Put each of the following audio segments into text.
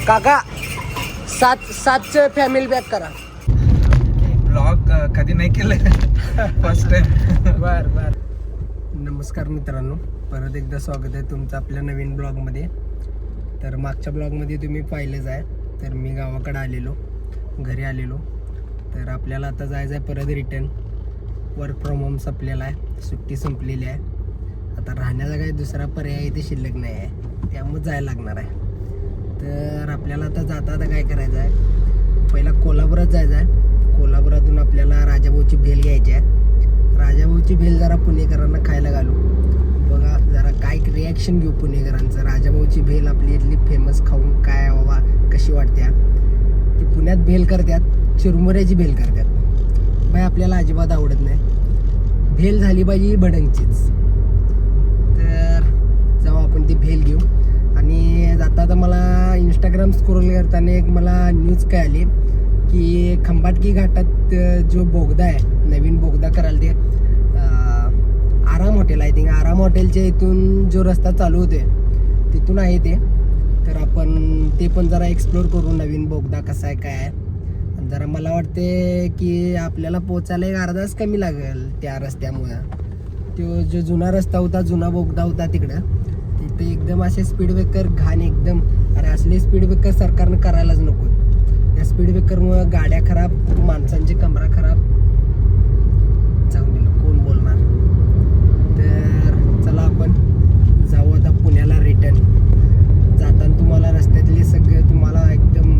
काका 7 family pack करा. Blog कधी नाही केलं फर्स्ट टाइम. बर. नमस्कार मित्रांनो, परत एकदा स्वागत आहे तुमचं आपल्या नवीन ब्लॉगमध्ये. तर मागच्या ब्लॉगमध्ये तुम्ही पाहिलंच आहे, तर मी गावाकडे घरी आलेलो. तर आपल्याला आता जायचं आहे परत रिटर्न. वर्क फ्रॉम होम संपलेला आहे, सुट्टी संपलेली आहे. आता राहण्याचा काही दुसरा पर्याय इथे शिल्लक नाही आहे, त्यामुळे जायला लागणार आहे. तर आपल्याला आता जाता काय करायचं आहे, पहिला कोल्हापुरात जायचं आहे. कोल्हापुरातून आपल्याला राजाभाऊची भेल घ्यायची आहे. राजाभाऊची भेल जरा पुणेकरांना खायला घालू, बघा जरा काय रिॲक्शन घेऊ पुणेकरांचं. राजाभाऊची भेल आपली इथली फेमस खाऊन काय बाबा कशी वाटत्या. ती पुण्यात भेल करतात, चिरमुऱ्याची भेल करतात. बाई आपल्याला अजिबात आवडत नाही. भेल झाली पाहिजे भडंगचीच. तर जाऊ आपण ती भेल घेऊ. आणि जाता मला इंस्टाग्राम स्क्रोल करताना एक मला न्यूज काय आली की खंबाटकी घाटात जो बोगदा आहे, नवीन बोगदा करायला ते आराम हॉटेल, आय थिंक आराम हॉटेलच्या इथून जो रस्ता चालू होते तिथून आहे ते. तर आपण ते पण जरा एक्सप्लोर करू, नवीन बोगदा कसा आहे काय आहे. आणि जरा मला वाटते की आपल्याला पोचायला एक अर्धा तास कमी लागेल त्या रस्त्यामुळं. तो जो जुना रस्ता होता, जुना बोगदा होता तिकडं, तिथे एकदम असे स्पीड ब्रेकर घाण एकदम. अरे असले स्पीड ब्रेकर सरकारनं करायलाच नको. या स्पीड ब्रेकरमुळं गाड्या खराब, माणसांची कमरा खराब. जाऊन दिलं, कोण बोलणार. तर चला आपण जाऊ आता पुण्याला रिटर्न. जाताना तुम्हाला रस्त्यातले सगळं तुम्हाला एकदम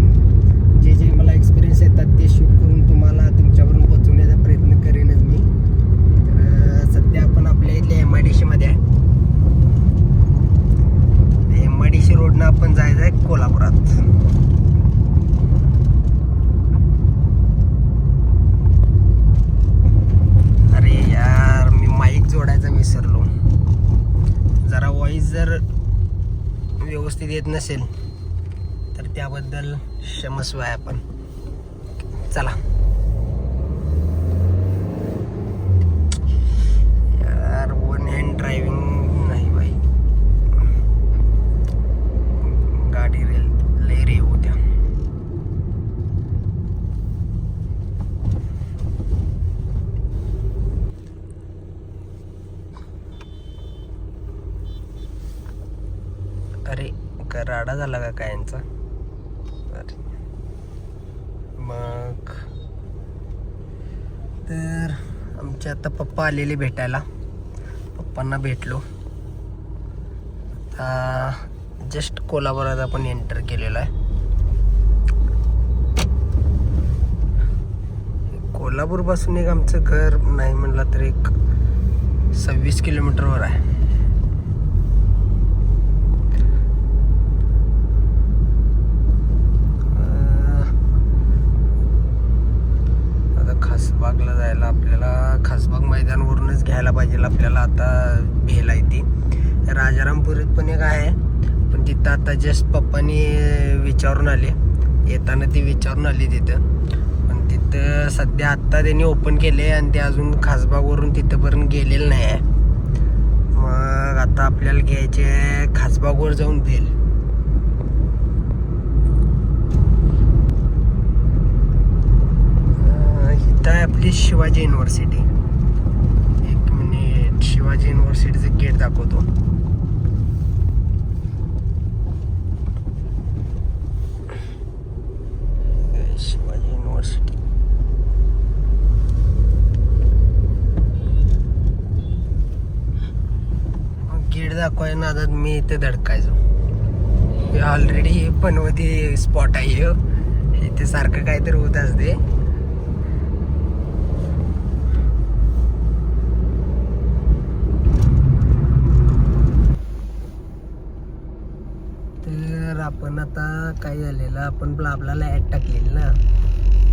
जे मला एक्सपिरियन्स येतात ते शूट करून तुम्हाला तुमच्यावरून पोचवण्याचा प्रयत्न करेनच मी. तर सध्या आपण आपल्या इथल्या MIDC मध्ये आहे. MIDC रोडनं आपण जायचं आहे कोल्हापुरात. अरे यार, मी माईक जोडायचा विसरलो. जरा व्हॉइस जर व्यवस्थित येत नसेल तर त्याबद्दल क्षमस्व आहे आपण. चला यार, वन हँड ड्रायव्हिंग नाही बाई, गाडी लय रे होत्या. अरे का राडा झाला का काय यांचा. अरे मग तर आमचे आता पप्पा आलेले भेटायला. पप्पांना भेटलो. आता जस्ट कोल्हापुरात आपण एंटर केलेलो आहे. कोल्हापूरपासून एक आमचं घर नाही म्हणलं तर एक 26 किलोमीटरवर आहे. खासबागला जायला आपल्याला खासबाग मैदानवरूनच घ्यायला पाहिजे आपल्याला. आता भेल आहे ती राजारामपुरीत पण एक आहे, पण तिथं आता जस्ट पप्पानी विचारून आले, येताना ती विचारून आली तिथं. पण तिथं सध्या आत्ता त्यांनी ओपन केले आणि ते अजून खासबागवरून तिथंपर्यंत गेलेलं नाही आहे. मग आता आपल्याला घ्यायचे आहे खासबागवर जाऊन भेल. आहे आपली शिवाजी युनिव्हर्सिटी. एक मिनिट, शिवाजी युनिव्हर्सिटीचं गेट दाखवतो. शिवाजी युनिव्हर्सिटी. गेट दाखवाय नादात मी इथे धडकायचो. ऑलरेडी पनवती स्पॉट आहे, इथे सारखं काहीतरी होत असते. तर आपण आता काय झालेलं, आपण ब्लाबला ॲड टाकलेली ना,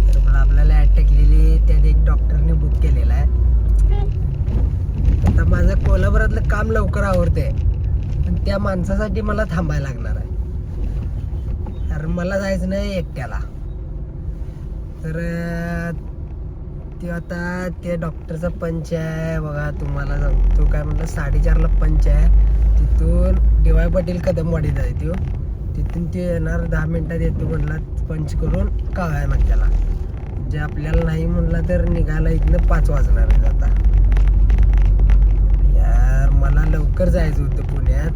तर ब्लाबला ॲड टाकलेली, त्यात एक डॉक्टरने बुक केलेला आहे. आता माझं कोल्हापुरातलं काम लवकर आवरते, पण त्या माणसासाठी मला थांबायला लागणार आहे, कारण मला जायचं नाही एकट्याला. तर ते आता त्या डॉक्टरचा पंच आहे बघा, तुम्हाला सांगतो काय म्हणलं, 4:30ला पंच आहे. तिथून DY पाटील कदमवाडीत आहे तो. तिथून ते येणार 10 मिनिटात येतो म्हणला, पंच करून काढायला मग त्याला. जे आपल्याला नाही म्हणला तर निघायला इथनं 5 वाजणार आहे आता. यार मला लवकर जायचं होतं पुण्यात.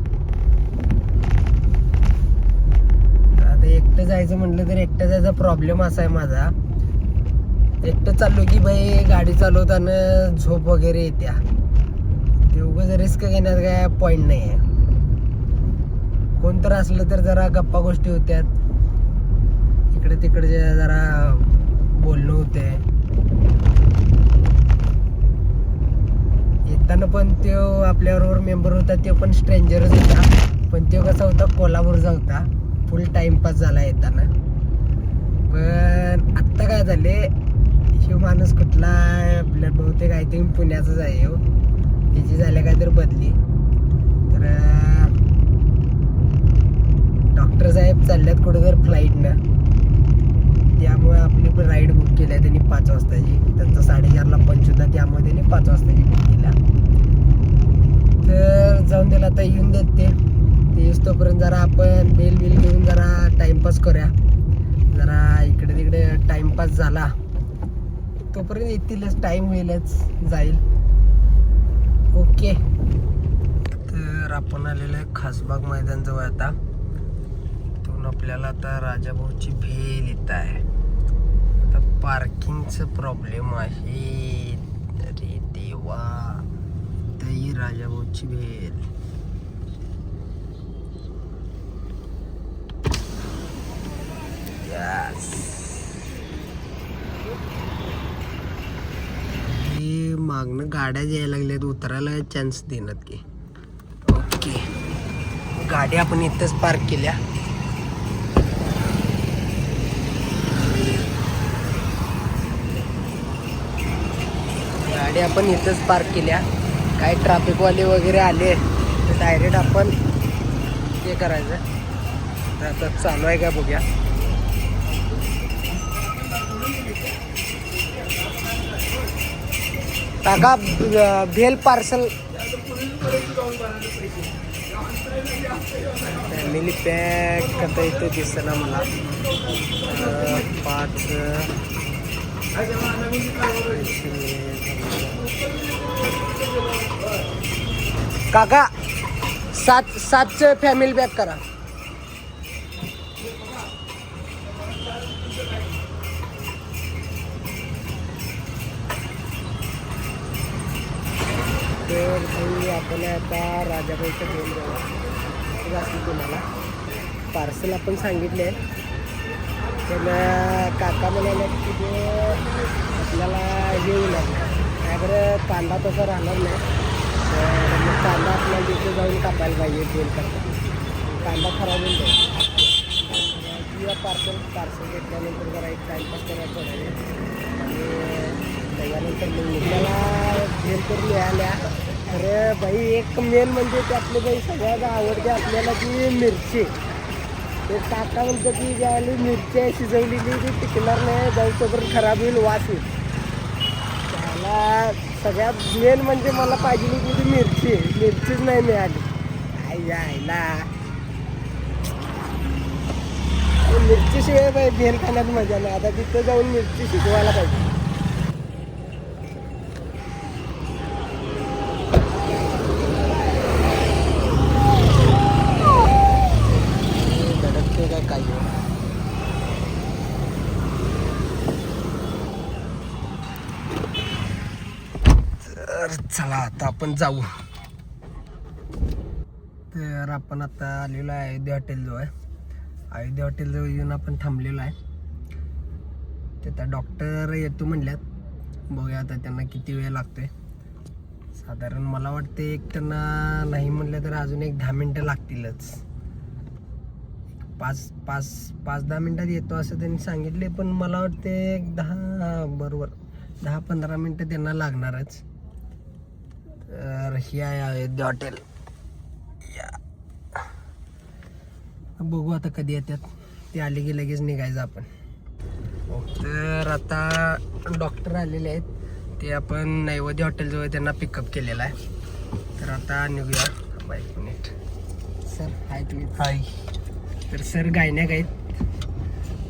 आता एकटं जायचं म्हटलं तर एकटं जायचा प्रॉब्लेम असा आहे माझा, एकटं चाललो की बाई गाडी चालवताना झोप वगैरे येत्या. ते उगाच रिस्क घेण्यात काय पॉईंट नाही आहे. कोणतर असलं तर जरा गप्पा गोष्टी होत्यात, इकडे तिकडे जरा बोलणं होते. येताना पण तो आपल्याबरोबर मेंबर होता, ते पण स्ट्रेंजरच होता, पण तो कसा होता कोल्हापूरचा होता. फुल टाइमपास झाला येताना. पण आत्ता काय झाले, शिव माणूस कुठला आपल्या बहुतेक आय थिंक पुण्याचाच आहे हो. त्याची झाल्या काय तर बदली. तर डॉक्टर साहेब चालल्यात कुठं तर फ्लाईटनं, त्यामुळे आपली पण राईड बुक केली आहे त्यांनी 5 वाजताची. त्यांचा 4:30ला पंच होता, त्यामुळे त्यांनी 5 वाजताची बुक केला. तर जाऊन त्याला आता येऊन देत ते येऊस तोपर्यंत जरा आपण बेल घेऊन जरा टाइमपास करूया. जरा इकडे तिकडे टाइमपास झाला तोपर्यंत येतीलच, टाइम होईलच, जाईल. ओके. तर आपण आलेलो आहे खासबाग मैदान जवळ. आता तिथून आपल्याला आता राजाभाऊची भेल येत आहे. आता पार्किंगचं प्रॉब्लेम आहे. अरे देवा, तरी राजाभाऊची भेल. मागणं गाड्या यायला लागल्यात, उतरायला चान्स देणार की. ओके, गाडी आपण इथंच पार्क केल्या. गाडी आपण इथंच पार्क केल्या. काही ट्रॅफिकवाले वगैरे आले तर डायरेक्ट आपण हे करायचं. तर आता चालू आहे का बघूया. काका भेल पार्सल फॅमिली पॅक करता येतो दिसतं ना मला. 5 काका 7 फॅमिली पॅक करा. तर भाई आपण आता राजाभाईचं घेऊन जाऊ. तुम्हाला पार्सल आपण सांगितले, पण काका म्हणाले की ते आपल्याला येऊ लागणार काय बरं, कांदा तसा राहणार नाही. तर मग कांदा आपल्याला तिथे जाऊन कापायला पाहिजे तेल करता. कांदा खराब होऊन जाईल. किंवा पार्सल घेतल्यानंतर जरा एक टाईमपास करायचं आहे. आणि त्याच्यानंतर मग त्याला भेल करून मिळाल्या. अरे बाई, एक मेन म्हणजे ते आपले बाई सगळ्यात आवडते आपल्याला ती मिरची. ते काका म्हणतो की ज्यावेळी मिरची आहे शिजवलेली ती टिकणार नाही, जाऊतोपर्यंत खराब होईल, वास येईल. त्याला सगळ्यात मेन म्हणजे मला पाहिजे की ती मिरचीच नाही मिळाली. आई यायला मिरचीशिवाय बाई भेल खाण्यात मजा नाही. आता तिथं जाऊन मिरची शिजवायला पाहिजे. तर चला आता आपण जाऊ. तर आपण आता आलेलो आहे अयोध्या हॉटेलजवळ. अयोध्या हॉटेलजवळ येऊन आपण थांबलेलो आहे. तिथं डॉक्टर येतो म्हणल्यात, बघूया आता त्यांना किती वेळ लागतोय. साधारण मला वाटते एक त्यांना नाही म्हणलं तर अजून एक 10 मिनटं लागतीलच. 5-10 मिनटात येतो असं त्यांनी सांगितले, पण मला वाटते एक 10-15 मिनटं त्यांना लागणारच. तर ही आहे अयोध्या हॉटेल. बघू आता कधी येतात ते. आले की लगेच निघायचं आपण. तर आता डॉक्टर आलेले आहेत, ते आपण नैवेद्य हॉटेलजवळ त्यांना पिकअप केलेला आहे. तर आता निघूया. 1 मिनिट सर. हाय तुम्ही. हाय. तर सर गायण्याक आहेत.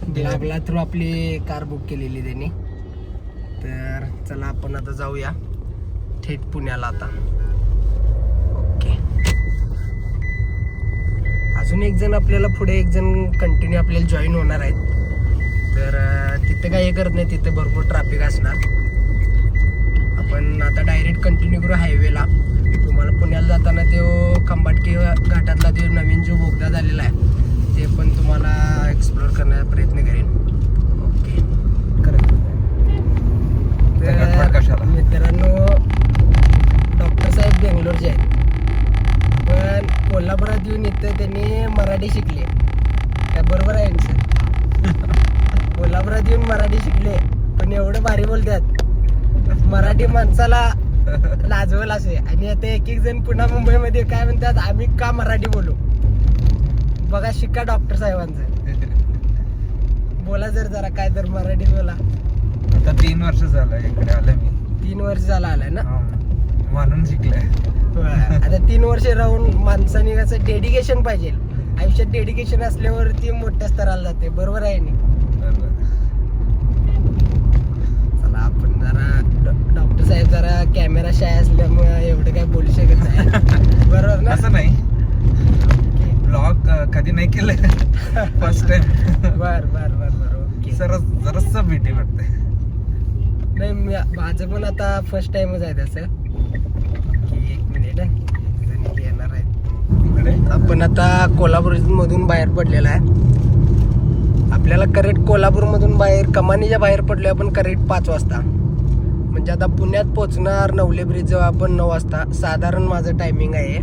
ब्लॉगला थ्रू आपली कार बुक केलेली त्यांनी. तर चला आपण आता जाऊया थेट पुण्याला आता. ओके. अजून एक जण आपल्याला पुढे एक जण कंटिन्यू आपल्याला जॉईन होणार आहेत. तर तिथं काही हे करत नाही, तिथं भरपूर ट्रॅफिक असणार. आपण आता डायरेक्ट कंटिन्यू करू हायवेला. तुम्हाला पुण्याला जाताना तो खंबाटकी घाटातला जो नवीन जो बोगदा झालेला आहे ते पण तुम्हाला एक्सप्लोर करण्याचा प्रयत्न करेन. ओके. तर मित्रांनो, डॉक्टर साहेब बेंगलोरचे आहेत, पण कोल्हापुरात येऊन इथं त्यांनी मराठी शिकले. काय बरोबर आहे सर? कोल्हापुरात येऊन मराठी शिकले, पण एवढं भारी बोलतात मराठी माणसाला लाजवल असे. आणि आता एक एक जण पुन्हा मुंबईमध्ये काय म्हणतात, आम्ही का मराठी बोलू. बघा, शिका डॉक्टर साहेबांचं. बोला जरा काय तर मराठी बोला. आता 3 वर्ष झालं इकडे आलं मी. 3 वर्ष झाला आलाय ना, म्हणून शिकलंय. आता 3 वर्ष राहून माणसाने कसं डेडिकेशन पाहिजे. आयुष्यात डेडिकेशन असल्यावरती मोठ्या स्तराला जाते. बरोबर आहे ना? चला आपण जरा डॉक्टर साहेब जरा कॅमेरा शाय असल्यामुळे एवढं काय बोलू शकत नाही. बरोबर ना? असं नाही, ब्लॉग कधी नाही केलं, फर्स्ट टाइम. बर बर बर बर. ओके. जरास भीती वाटते. नाही, माझं पण आता फर्स्ट टाइमच आहे तसं. की 1 मिनिट येणार आहे. इकडे आपण आता कोल्हापूर मधून बाहेर पडलेला आहे. आपल्याला करेक्ट कोल्हापूरमधून बाहेर कमानीच्या बाहेर पडलोय आपण करेक्ट 5 वाजता. म्हणजे आता पुण्यात पोहोचणार नवले ब्रिज जवळ आपण 9 वाजता साधारण माझं टायमिंग आहे.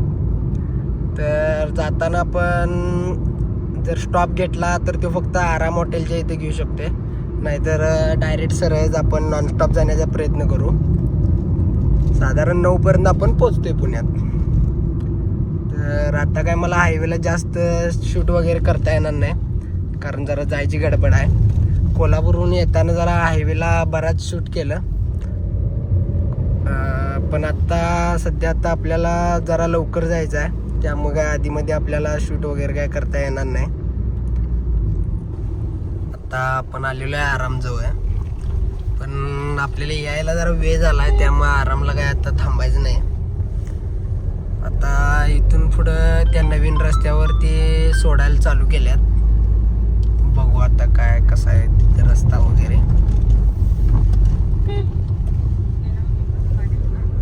तर जाताना आपण जर स्टॉप घेतला तर तो फक्त आराम हॉटेलच्या इथे घेऊ शकते, नाहीतर डायरेक्ट सरळ आपण नॉनस्टॉप जाण्याचा प्रयत्न करू. साधारण 9 पर्यंत आपण पोचतोय पुण्यात. तर आता काय मला हायवेला जास्त शूट वगैरे करता येणार नाही, कारण जरा जायची गडबड आहे. कोल्हापूरहून येताना जरा हायवेला बराच शूट केलं, पण आता सध्या आता आपल्याला जरा लवकर जायचं आहे, त्यामुळे आधीमध्ये आपल्याला शूट वगैरे काय करता येणार नाही. आता आपण आलेलो आहे आरामजवळ, पण आपल्याला यायला जरा वेळ झाला आहे, त्यामुळे आरामला काय आता थांबायचं नाही. आता इथून पुढं त्या नवीन रस्त्यावरती सोडायला चालू केल्यात. बघू आता काय कसा आहे तिथे रस्ता वगैरे.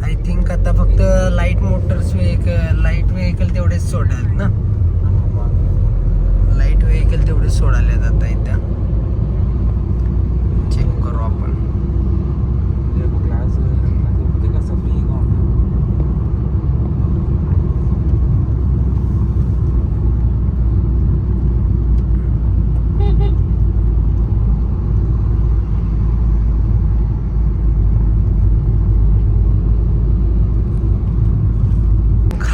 आय थिंक आता फक्त लाईट व्हेकल तेवढेच सोडायला ना, लाईट व्हेकल तेवढेच सोडायला आता इथं. चेक करू आपण.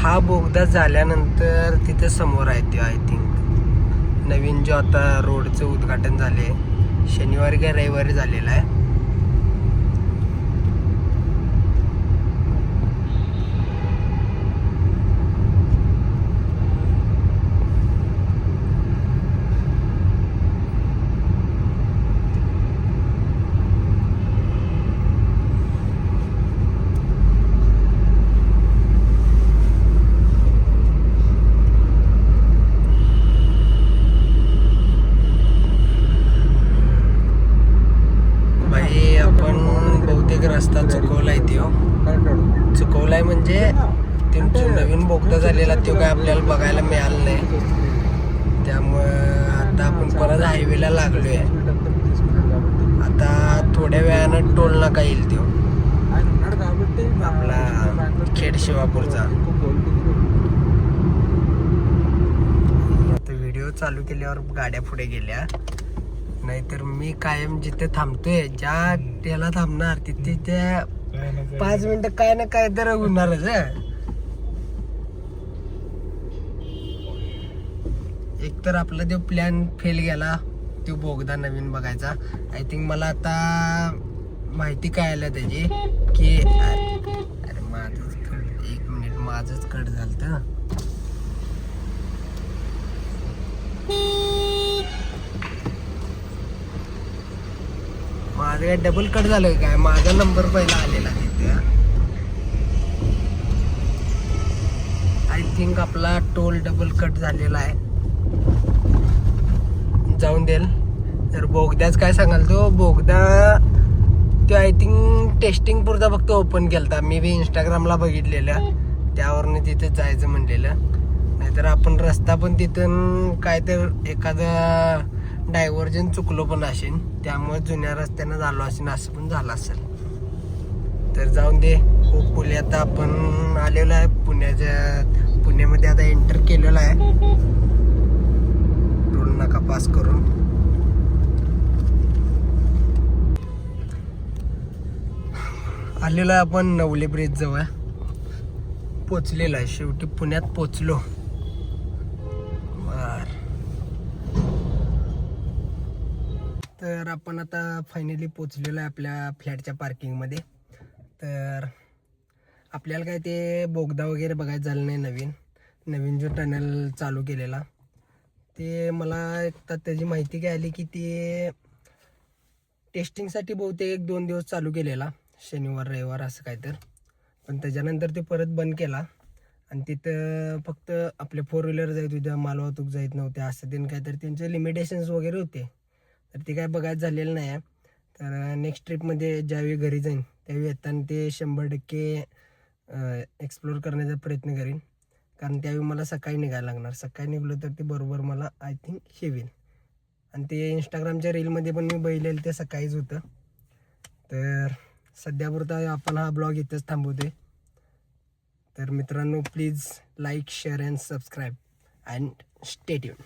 हा बोगदा झाल्यानंतर तिथे समोर आहे ते आय थिंक नवीन जो आता रोडचं उद्घाटन झाले, शनिवारी काय रविवारी झालेलं आहे. रस्ता चुकवलाय चुकवलाय म्हणजे त्यांचा नवीन बोगदा झालेला तो काय आपल्याला बघायला मिळालं नाही, त्यामुळं आता आपण परत हायवेला लागलोय. आता थोड्या वेळानं टोल नाका येईल तो आपला खेड शिवापूरचा. आता व्हिडिओ चालू केल्यावर गाड्या पुढे गेल्या, नाहीतर मी कायम जिथे थांबतोय ज्या त्याला थांबणार तिथे त्या 5 मिनिटं काय ना काय तर होणारच. एक तर आपला तो प्लॅन फेल गेला, तो बोगदा नवीन बघायचा. आय थिंक मला आता माहिती काय आलं त्याची की अरे माझंच 1 मिनिट माझंच कट झालं. माझं काय डबल कट झालं काय? माझा नंबर पहिला आलेला तिथे. आय थिंक आपला टोल डबल कट झालेला आहे. जाऊन देईल. तर बोगद्याच काय सांगाल तो बोगदा तो आय थिंक टेस्टिंग पुरता फक्त ओपन केलता. मी बी इंस्टाग्रामला बघितलेलं, त्यावरनं तिथे जायचं म्हणलेलं. नाहीतर आपण रस्ता पण तिथून काय तर एखादं डायव्हर्जन चुकलो पण असेल, त्यामुळे जुन्या रस्त्यानं झालो असेल असं पण झालं असेल. तर जाऊन दे. होपफुली आता आपण आलेलो आहे पुण्यामध्ये आता एंटर केलेलं आहे टोल नाका पास करून. आलेलो आहे आपण नवले ब्रिज जवळ पोचलेलो आहे. शेवटी पुण्यात पोचलो. तर आपण आता फायनली पोचलेलो आहे आपल्या फ्लॅटच्या पार्किंगमध्ये. तर आपल्याला काय ते बोगदा वगैरे बघायचं झालं नाही. नवीन जो टनल चालू केलेला ते मला एकदा त्याची माहिती काय आली की ते टेस्टिंगसाठी बहुतेक 1-2 दिवस चालू केलेला, शनिवार रविवार असं काय तर. पण त्याच्यानंतर ते परत बंद केला आणि तिथं फक्त आपले 4 व्हीलर जायत होत्या, मालवाहतूक जायत नव्हत्या असं ते काय तर त्यांचे लिमिटेशन्स वगैरे होते. तर ते काय बघायचं झालेलं नाही आहे. तर नेक्स्ट ट्रिपमध्ये ज्यावेळी घरी जाईन त्यावेळी येताना ते 100% एक्सप्लोर करण्याचा प्रयत्न करीन. कारण त्यावेळी मला सकाळी निघायला लागणार. सकाळी निघलो तर ते बरोबर मला आय थिंक हे होईल. आणि ते इंस्टाग्रामच्या रीलमध्ये पण मी बघितलेलं ते सकाळीच होतं. तर सध्यापुरता आपण हा ब्लॉग इथंच थांबवतोय. तर मित्रांनो please like share and subscribe and stay tune.